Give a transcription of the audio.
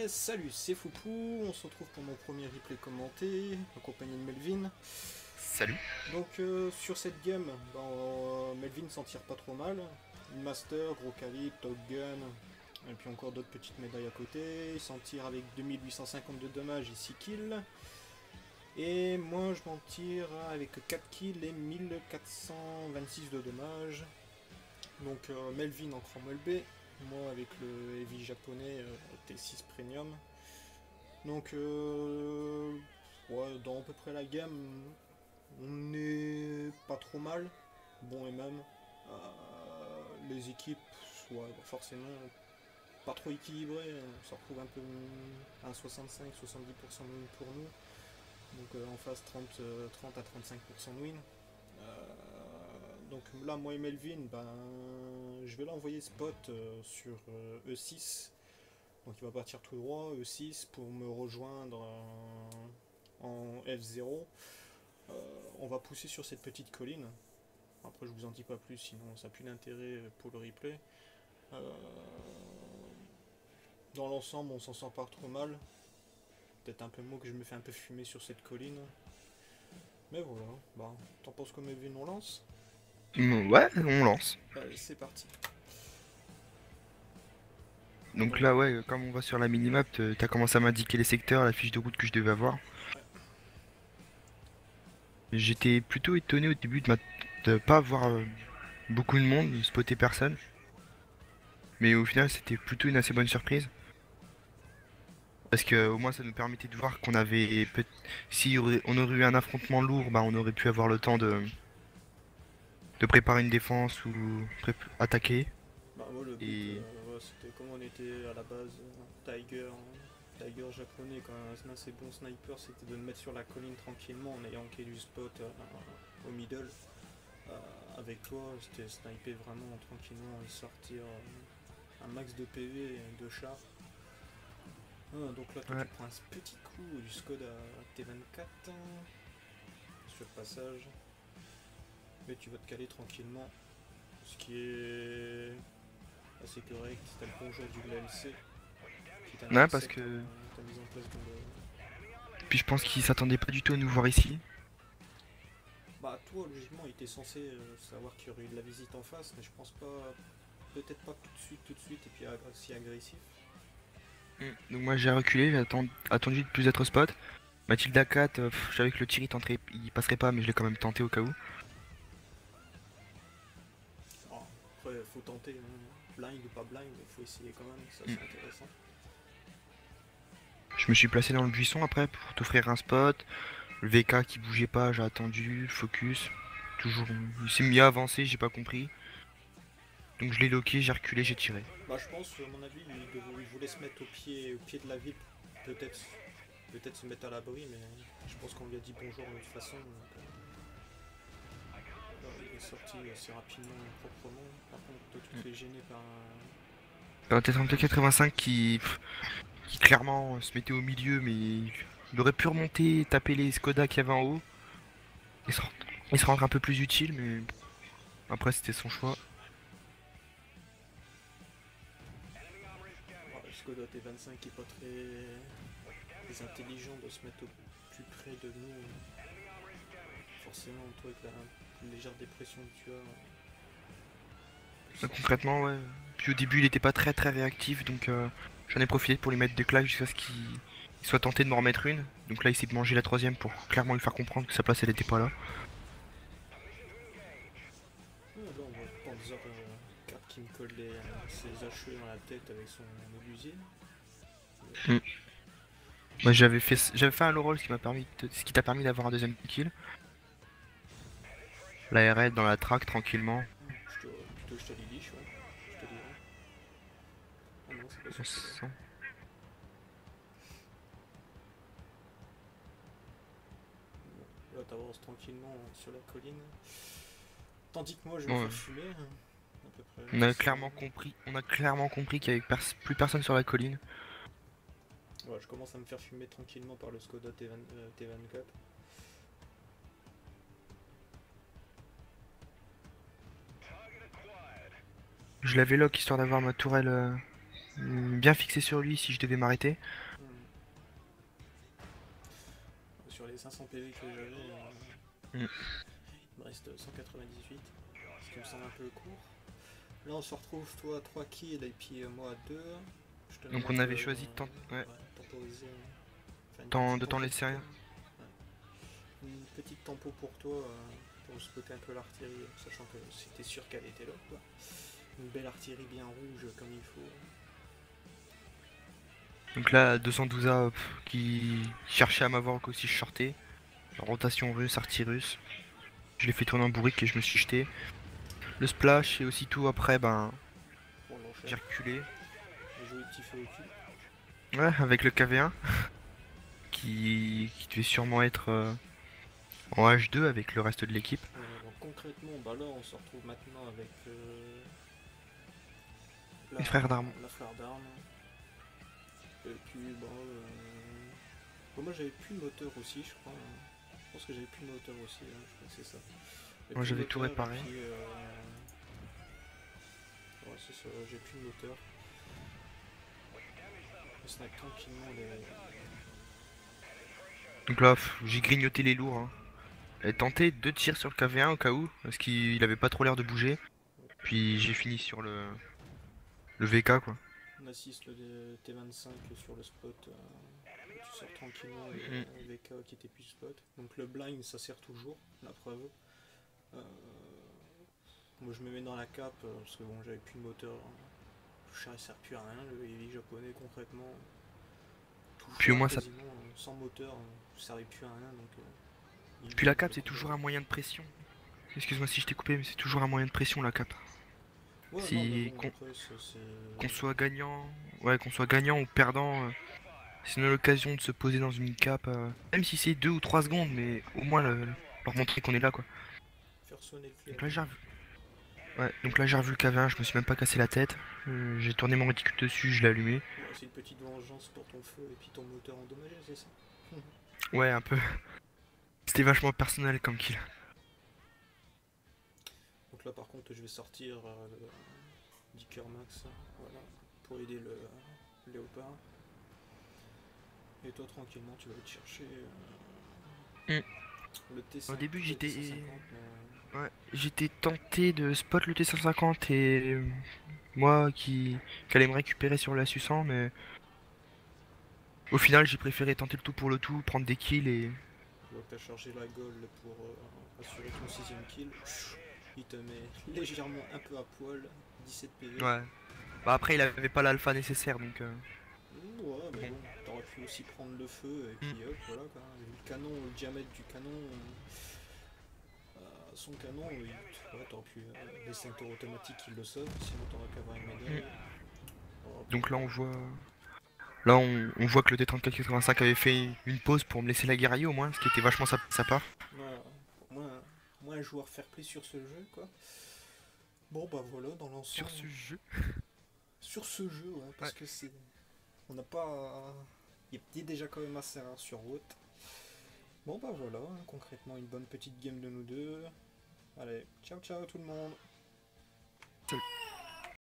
Salut, c'est Foupou, on se retrouve pour mon premier replay commenté, accompagné de Melvin. Salut. Donc sur cette game, Melvin s'en tire pas trop mal. Une Master, gros calibre, Top Gun, et puis encore d'autres petites médailles à côté. Il s'en tire avec 2850 de dommages et 6 kills. Et moi je m'en tire avec 4 kills et 1426 de dommages. Donc Melvin en cran MLB, moi avec le heavy japonais T6 Premium. Donc, ouais, dans à peu près la gamme, on est pas trop mal, bon et même. Les équipes, ouais, bah forcément, pas trop équilibrées, on se retrouve un peu à 65-70% de win pour nous. Donc en face 30 à 35% de win. Donc là, moi et Melvin, ben, je vais l'envoyer spot sur E6. Donc il va partir tout droit, E6, pour me rejoindre en F0. On va pousser sur cette petite colline. Après je vous en dis pas plus, sinon ça n'a plus d'intérêt pour le replay. Euh, dans l'ensemble on s'en sort pas trop mal. Peut-être un peu mot que je me fais un peu fumer sur cette colline. Mais voilà, bah, t'en penses comme Evin, on lance. Ouais, on lance. Allez, c'est parti. Donc Donc, là, ouais, comme on va sur la minimap, t'as commencé à m'indiquer les secteurs, la fiche de route que je devais avoir. ouais. J'étais plutôt étonné au début de pas avoir beaucoup de monde, de spotter personne. Mais au final, c'était plutôt une assez bonne surprise. Parce que au moins, ça nous permettait de voir qu'on avait... Si on aurait eu un affrontement lourd, bah, on aurait pu avoir le temps de préparer une défense ou attaquer. Bah moi le but Et... ouais, c'était comme on était à la base Tiger japonais quand un assez bon sniper, c'était de me mettre sur la colline tranquillement en ayant quai du spot au middle. Avec toi, c'était sniper vraiment tranquillement et sortir un max de PV et de char. Donc là, toi, Ouais. tu prends un petit coup du Skoda T24 sur le passage. Mais tu vas te caler tranquillement. Ce qui est assez correct. T'as le bonjour du GLC qui Ouais, parce t'intercepte que... ta mise en place dans le. Puis je pense qu'ils s'attendaient pas du tout à nous voir ici. Bah, toi, logiquement, il était censé savoir qu'il y aurait eu de la visite en face, mais je pense pas. Peut-être pas tout de suite, et puis si agressif. Donc moi j'ai reculé, attendu de plus être au spot. Mathilda 4, je savais que le tir il passerait pas, mais je l'ai quand même tenté au cas où. Alors, après, faut tenter, hein. Blind ou pas blind, il faut essayer quand même, ça c'est intéressant. Je me suis placé dans le buisson après pour t'offrir un spot. Le VK qui bougeait pas, j'ai attendu, focus. Toujours, il s'est mis à avancer, j'ai pas compris. Donc je l'ai loqué, j'ai reculé, j'ai tiré. Bah, je pense, à mon avis, il voulait se mettre au pied de la ville, peut-être peut-être se mettre à l'abri, mais je pense qu'on lui a dit bonjour de toute façon. Donc, il est sorti assez rapidement et proprement. Par contre, toi, tu te fais gêner par un. Un T-32 85 qui clairement se mettait au milieu, mais il aurait pu remonter, taper les Skoda qu'il y avait en haut et se rendre un peu plus utile, mais après c'était son choix. Bah, le Skoda T25 qui est pas très intelligent de se mettre au plus près de nous. Forcément, toi, avec la légère dépression que tu as, peut sortir. Concrètement, ouais. Puis au début, il était pas très très réactif, donc j'en ai profité pour lui mettre des claques jusqu'à ce qu'il soit tenté de m'en remettre une. Donc là, il s'est mangé la troisième pour clairement lui faire comprendre que sa place elle était pas là. Là, on voit Panzer 4 qui me colle ses HE dans la tête avec son obusier. Mm. Moi, j'avais fait un low roll, ce qui t'a permis d'avoir un deuxième kill. La RL dans la track tranquillement. Plutôt je te liliche, ouais. Je te dirais. Ah non, c'est pas On sur se celui-là. sent- Bon, là, t'avances tranquillement sur la colline. Tandis que moi, je vais me Bon, faire fumer, hein, à peu près assez. on a clairement compris qu'il y avait plus personne sur la colline. Ouais, je commence à me faire fumer tranquillement par le Skoda T24. Je l'avais lock histoire d'avoir ma tourelle bien fixé sur lui si je devais m'arrêter. Hmm. Sur les 500 PV que j'avais, Mm. il me reste 198, ce qui me semble un peu court. Là on se retrouve toi à 3 kills et puis moi à 2. Je te Donc demande on de avait choisi de ouais, temporiser. Enfin une de petite temps tempo laisser pour rien. toi. Ouais. Une petite tempo pour toi pour spotter un peu l'artillerie, sachant que c'était sûr qu'elle était là. Quoi. Une belle artillerie bien rouge comme il faut. Donc là, 212A qui cherchait à m'avoir aussi je sortais. Rotation russe, artie russe. Je l'ai fait tourner en bourrique et je me suis jeté. Le splash et aussitôt après, ben, Pour j'ai l'enchère. reculé. Et jouer petit feu au cul. Ouais, avec le KV1 qui devait sûrement être en H2 avec le reste de l'équipe. Donc concrètement, bah là on se retrouve maintenant avec la, Les frères d'armes. la fleur d'armes. Et puis bon, moi j'avais plus le moteur aussi je crois. Je pense que j'avais plus le moteur aussi, hein, je crois que c'est ça. J'avais Moi plus le j'avais tout moteur et réparé. puis ouais c'est ça, j'ai plus le moteur. Je snack tranquillement les. Donc là, j'ai grignoté les lourds. Hein. Et tenté 2 tirs sur le KV1 au cas où, parce qu'il avait pas trop l'air de bouger. Puis j'ai fini sur le VK quoi. On assiste le T25 sur le spot. Tu sors tranquillement Mm. les VK qui étaient plus spot. Donc le blind ça sert toujours, la preuve. Euh, Moi je me mets dans la cape parce que bon j'avais plus de moteur. Le char il sert plus à rien, le heavy japonais concrètement. Tout Puis au char moins ça. quasiment sans moteur, ça servait plus à rien donc il Puis la vide cape c'est toujours un moyen de pression. Excuse-moi si je t'ai coupé, mais c'est toujours un moyen de pression la cape. Ouais non mais Si bon après c'est. qu'on soit gagnant, ouais, qu'on soit gagnant ou perdant, c'est une occasion de se poser dans une cape, même si c'est 2 ou 3 secondes, mais au moins leur montrer qu'on est là quoi. Faire sonner le Donc flair. là j'ai revu, ouais, donc là j'ai revu le KV1, je me suis même pas cassé la tête. J'ai tourné mon réticule dessus, je l'ai allumé. Ouais, c'est une petite vengeance pour ton feu et puis ton moteur endommagé, c'est ça. Ouais, un peu. C'était vachement personnel comme kill. Donc là par contre je vais sortir le 10 cœur max, voilà, pour aider le léopard. Et toi tranquillement tu vas aller te chercher Mm. le Au T5, début le j'étais, T150. ouais, j'étais tenté de spot le T150 et moi qui allait me récupérer sur la Susan, mais au final j'ai préféré tenter le tout pour le tout, prendre des kills et Je vois que tu as chargé la goal pour assurer ton 6ème kill. Il te met légèrement un peu à poil, 17 PV. ouais. Bah après il avait pas l'alpha nécessaire donc Ouais, mais bon. bon, t'aurais pu aussi prendre le feu et Mm. puis hop, voilà quoi. Vu le canon, le diamètre du canon, son canon, ouais, t'aurais pu laisser un tour automatique qui le sauve, sinon t'aurais pu avoir une Mm. médaille. Oh, bon, Donc là on voit que le T3485 avait fait une pause pour me laisser la guerrier au moins, ce qui était vachement sa part. voilà. Moins un joueur fair play sur ce jeu, quoi. Bon, bah voilà, dans Sur l'ensemble. ce jeu. Sur ce jeu, ouais, parce Ouais. que c'est. On n'a pas. Il est déjà quand même assez rare sur Route. Bon, bah voilà, hein, concrètement, une bonne petite game de nous deux. Allez, ciao ciao tout le monde. Salut.